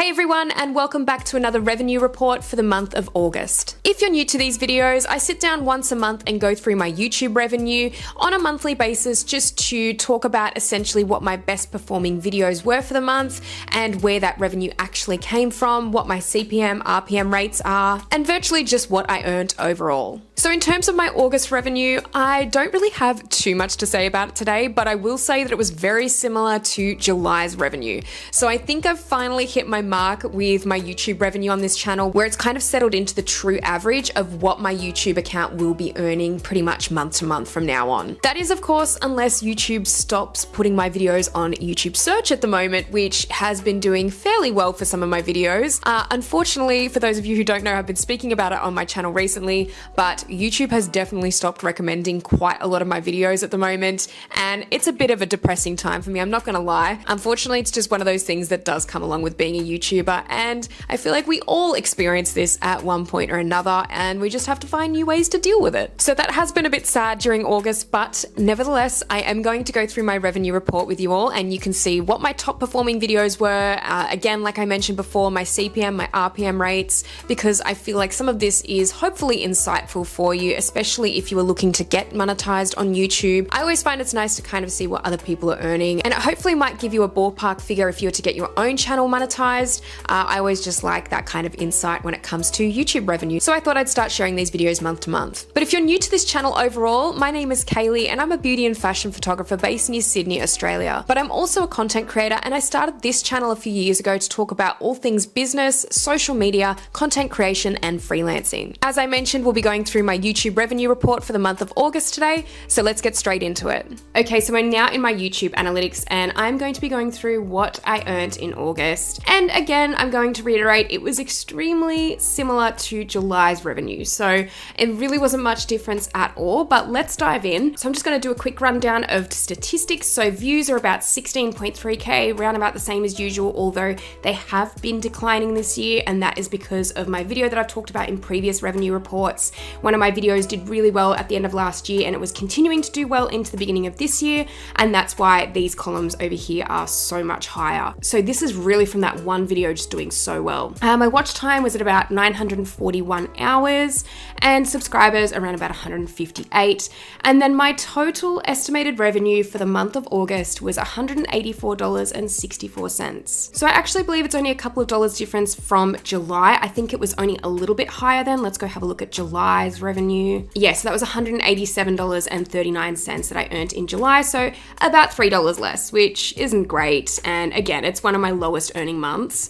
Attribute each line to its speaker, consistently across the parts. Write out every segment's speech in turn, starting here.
Speaker 1: Hey everyone, and welcome back to another revenue report for the month of August. If you're new to these videos, I sit down once a month and go through my YouTube revenue on a monthly basis just to talk about essentially what my best performing videos were for the month and where that revenue actually came from, what my CPM, RPM rates are, and virtually just what I earned overall. So in terms of my August revenue, I don't really have too much to say about it today, but I will say that it was very similar to July's revenue. So I think I've finally hit my mark with my YouTube revenue on this channel where it's kind of settled into the true average of what my YouTube account will be earning pretty much month to month from now on. That is, of course, unless YouTube stops putting my videos on YouTube search at the moment, which has been doing fairly well for some of my videos. Unfortunately, for those of you who don't know, I've been speaking about it on my channel recently, but YouTube has definitely stopped recommending quite a lot of my videos at the moment, and it's a bit of a depressing time for me, I'm not gonna lie. Unfortunately, it's just one of those things that does come along with being a YouTuber, and I feel like we all experience this at one point or another, and we just have to find new ways to deal with it. So that has been a bit sad during August, but nevertheless, I am going to go through my revenue report with you all, and you can see what my top performing videos were. Again, like I mentioned before, my CPM, my RPM rates, because I feel like some of this is hopefully insightful for you, especially if you are looking to get monetized on YouTube. I always find it's nice to kind of see what other people are earning, and it hopefully might give you a ballpark figure if you were to get your own channel monetized. I always just like that kind of insight when it comes to YouTube revenue, so I thought I'd start sharing these videos month to month. But if you're new to this channel overall, my name is Kaylee and I'm a beauty and fashion photographer based near Sydney, Australia. But I'm also a content creator, and I started this channel a few years ago to talk about all things business, social media, content creation, and freelancing. As I mentioned, we'll be going through my YouTube revenue report for the month of August today, so let's get straight into it. Okay, so we're now in my YouTube analytics, and I'm going to be going through what I earned in August. And again, I'm going to reiterate, it was extremely similar to July's revenue, so it really wasn't much difference at all, but let's dive in. So I'm just going to do a quick rundown of statistics. So views are about 16.3k, around about the same as usual, although they have been declining this year, and that is because of my video that I've talked about in previous revenue reports. One of my videos did really well at the end of last year, and it was continuing to do well into the beginning of this year, and that's why these columns over here are so much higher. So this is really from that one video just doing so well. My watch time was at about 941 hours, and subscribers around about 158, and then my total estimated revenue for the month of August was $184.64. So I actually believe it's only a couple of dollars difference from July. I think it was only a little bit higher then. Let's go have a look at July's revenue. Yes, so that was $187.39 that I earned in July, so about $3 less, which isn't great, and again, it's one of my lowest earning months,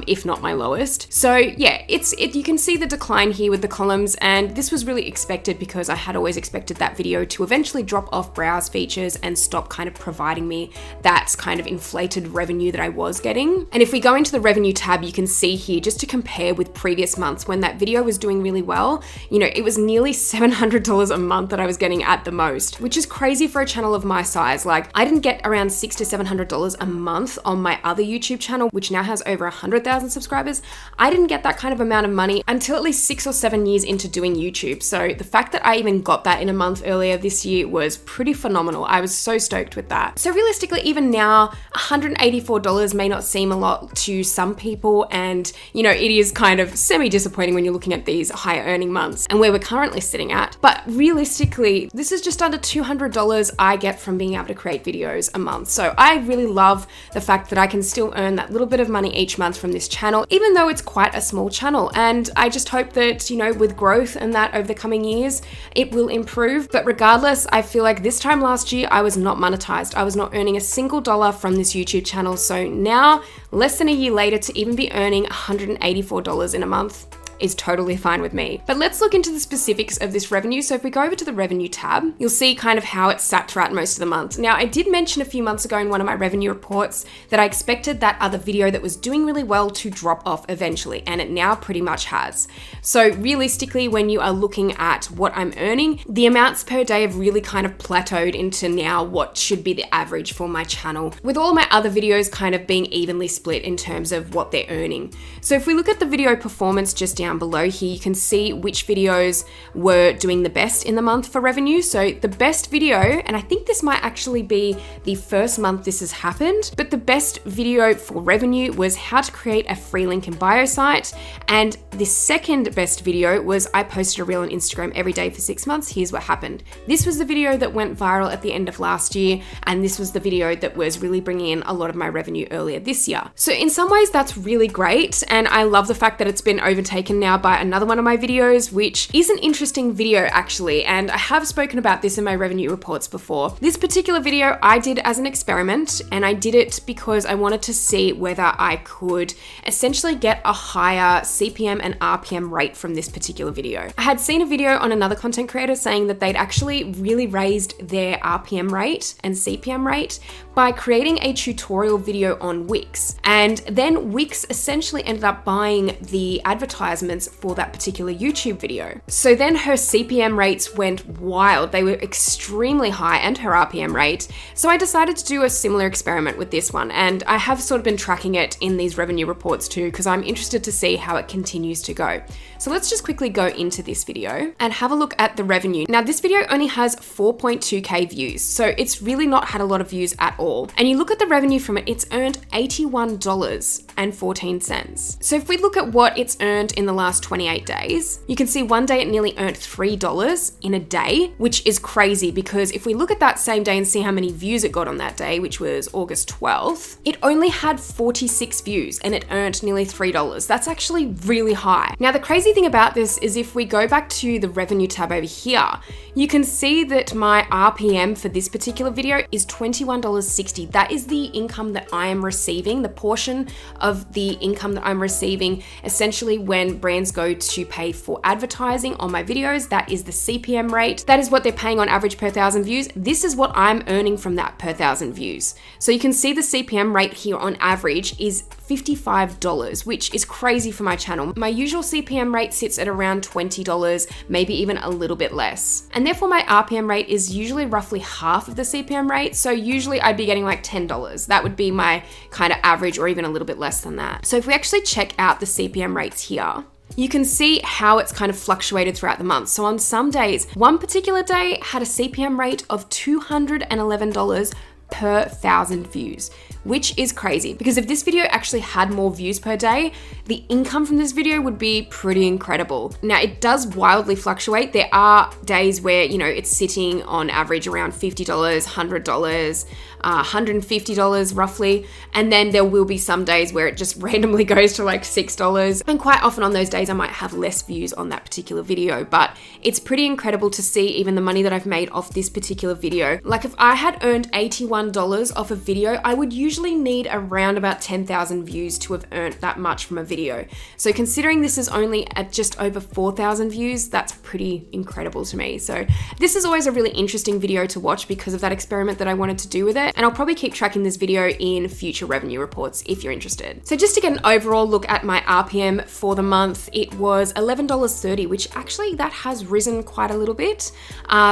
Speaker 1: if not my lowest. So yeah, you can see the decline here with the columns, and this was really expected because I had always expected that video to eventually drop off browse features and stop kind of providing me that kind of inflated revenue that I was getting. And if we go into the revenue tab, you can see here, just to compare with previous months when that video was doing really well, you know, it was nearly $700 a month that I was getting at the most, which is crazy for a channel of my size. Like, I didn't get around $600 to $700 a month on my other YouTube channel, which now has over 100,000 subscribers. I didn't get that kind of amount of money until at least 6 or 7 years into doing YouTube. So the fact that I even got that in a month earlier this year was pretty phenomenal. I was so stoked with that. So realistically, even now, $184 may not seem a lot to some people, and you know, it is kind of semi-disappointing when you're looking at these higher earning months and where we're currently sitting at. But realistically, this is just under $200 I get from being able to create videos a month. So I really love the fact that I can still earn that little bit of money each month from this channel, even though it's quite a small channel. And I just hope that, you know, with growth and that over the coming years, it will improve. But regardless, I feel like this time last year, I was not monetized. I was not earning a single dollar from this YouTube channel. So now, less than a year later, to even be earning $184 in a month is totally fine with me. But let's look into the specifics of this revenue. So if we go over to the revenue tab, you'll see kind of how it's sat throughout most of the month. Now, I did mention a few months ago in one of my revenue reports that I expected that other video that was doing really well to drop off eventually, and it now pretty much has. So realistically, when you are looking at what I'm earning, the amounts per day have really kind of plateaued into now what should be the average for my channel, with all my other videos kind of being evenly split in terms of what they're earning. So if we look at the video performance just down down below here, you can see which videos were doing the best in the month for revenue. So the best video, and I think this might actually be the first month this has happened, but the best video for revenue was how to create a free link in bio site. And the second best video was I posted a reel on Instagram every day for 6 months. Here's what happened. This was the video that went viral at the end of last year, and this was the video that was really bringing in a lot of my revenue earlier this year. So in some ways that's really great, and I love the fact that it's been overtaken now by another one of my videos, which is an interesting video actually, and I have spoken about this in my revenue reports before. This particular video I did as an experiment, and I did it because I wanted to see whether I could essentially get a higher CPM and RPM rate from this particular video. I had seen a video on another content creator saying that they'd actually really raised their RPM rate and CPM rate by creating a tutorial video on Wix. And then Wix essentially ended up buying the advertisements for that particular YouTube video. So then her CPM rates went wild. They were extremely high, and her RPM rate. So I decided to do a similar experiment with this one. And I have sort of been tracking it in these revenue reports too, because I'm interested to see how it continues to go. So let's just quickly go into this video and have a look at the revenue. Now this video only has 4.2k views, so it's really not had a lot of views at all. And you look at the revenue from it, it's earned $81.14. So if we look at what it's earned in the last 28 days, you can see one day it nearly earned $3 in a day, which is crazy because if we look at that same day and see how many views it got on that day, which was August 12th, it only had 46 views and it earned nearly $3. That's actually really high. Now the crazy thing about this is if we go back to the revenue tab over here, you can see that my RPM for this particular video is $21.60. That is the income that I am receiving, the portion of the income that I'm receiving essentially when brands go to pay for advertising on my videos. That is the CPM rate. That is what they're paying on average per 1,000 views. This is what I'm earning from that per 1,000 views. So you can see the CPM rate here on average is $55, which is crazy for my channel. My usual CPM rate sits at around $20, maybe even a little bit less. And therefore my RPM rate is usually roughly half of the CPM rate. So usually I'd be getting like $10. That would be my kind of average, or even a little bit less than that. So if we actually check out the CPM rates here, you can see how it's kind of fluctuated throughout the month. So on some days, one particular day had a CPM rate of $211 per 1,000 views, which is crazy because if this video actually had more views per day, the income from this video would be pretty incredible. Now it does wildly fluctuate. There are days where, you know, it's sitting on average around $50, $100, $150 roughly. And then there will be some days where it just randomly goes to like $6. And quite often on those days, I might have less views on that particular video, but it's pretty incredible to see even the money that I've made off this particular video. Like if I had earned $81 off a video, I would usually need around about 10,000 views to have earned that much from a video. So considering this is only at just over 4,000 views, that's pretty incredible to me. So this is always a really interesting video to watch because of that experiment that I wanted to do with it. And I'll probably keep tracking this video in future revenue reports if you're interested. So just to get an overall look at my RPM for the month, it was $11.30, which actually that has risen quite a little bit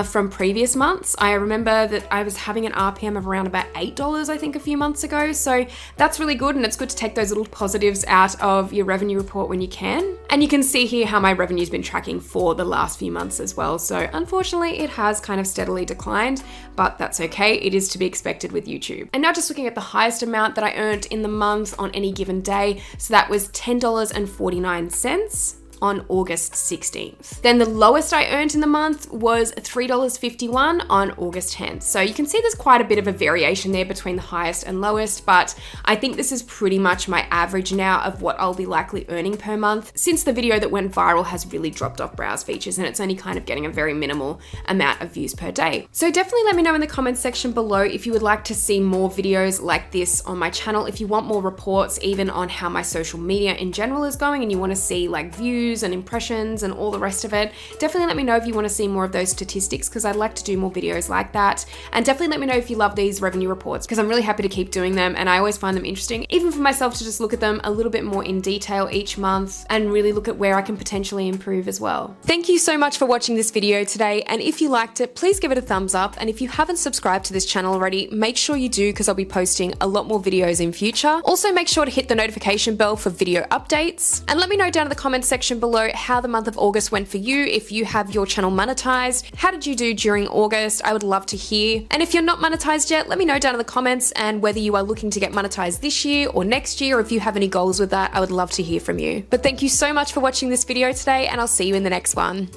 Speaker 1: from previous months. I remember that I was having an RPM of around about $8, I think, a few months ago. So that's really good. And it's good to take those little positives out of your revenue report when you can. And you can see here how my revenue's been tracking for the last few months as well. So unfortunately, it has kind of steadily declined, but that's okay. It is to be expected with YouTube. And now just looking at the highest amount that I earned in the month on any given day. So that was $10.49. on August 16th. Then the lowest I earned in the month was $3.51 on August 10th. So you can see there's quite a bit of a variation there between the highest and lowest, but I think this is pretty much my average now of what I'll be likely earning per month since the video that went viral has really dropped off browse features and it's only kind of getting a very minimal amount of views per day. So definitely let me know in the comments section below if you would like to see more videos like this on my channel, if you want more reports even on how my social media in general is going and you want to see like views and impressions and all the rest of it. Definitely let me know if you want to see more of those statistics because I'd like to do more videos like that. And definitely let me know if you love these revenue reports because I'm really happy to keep doing them and I always find them interesting, even for myself to just just look at them a little bit more in detail each month and really look at where I can potentially improve as well. Thank you so much for watching this video today, and if you liked it, please give it a thumbs up, and if you haven't subscribed to this channel already, make sure you do, because I'll be posting a lot more videos in future. Also, make sure to hit the notification bell for video updates, and let me know down in the comments section below how the month of August went for you. If you have your channel monetized, how did you do during August? I would love to hear. And if you're not monetized yet, let me know down in the comments, and whether you are looking to get monetized this year or next year, or if you have any goals with that, I would love to hear from you. But thank you so much for watching this video today, and I'll see you in the next one.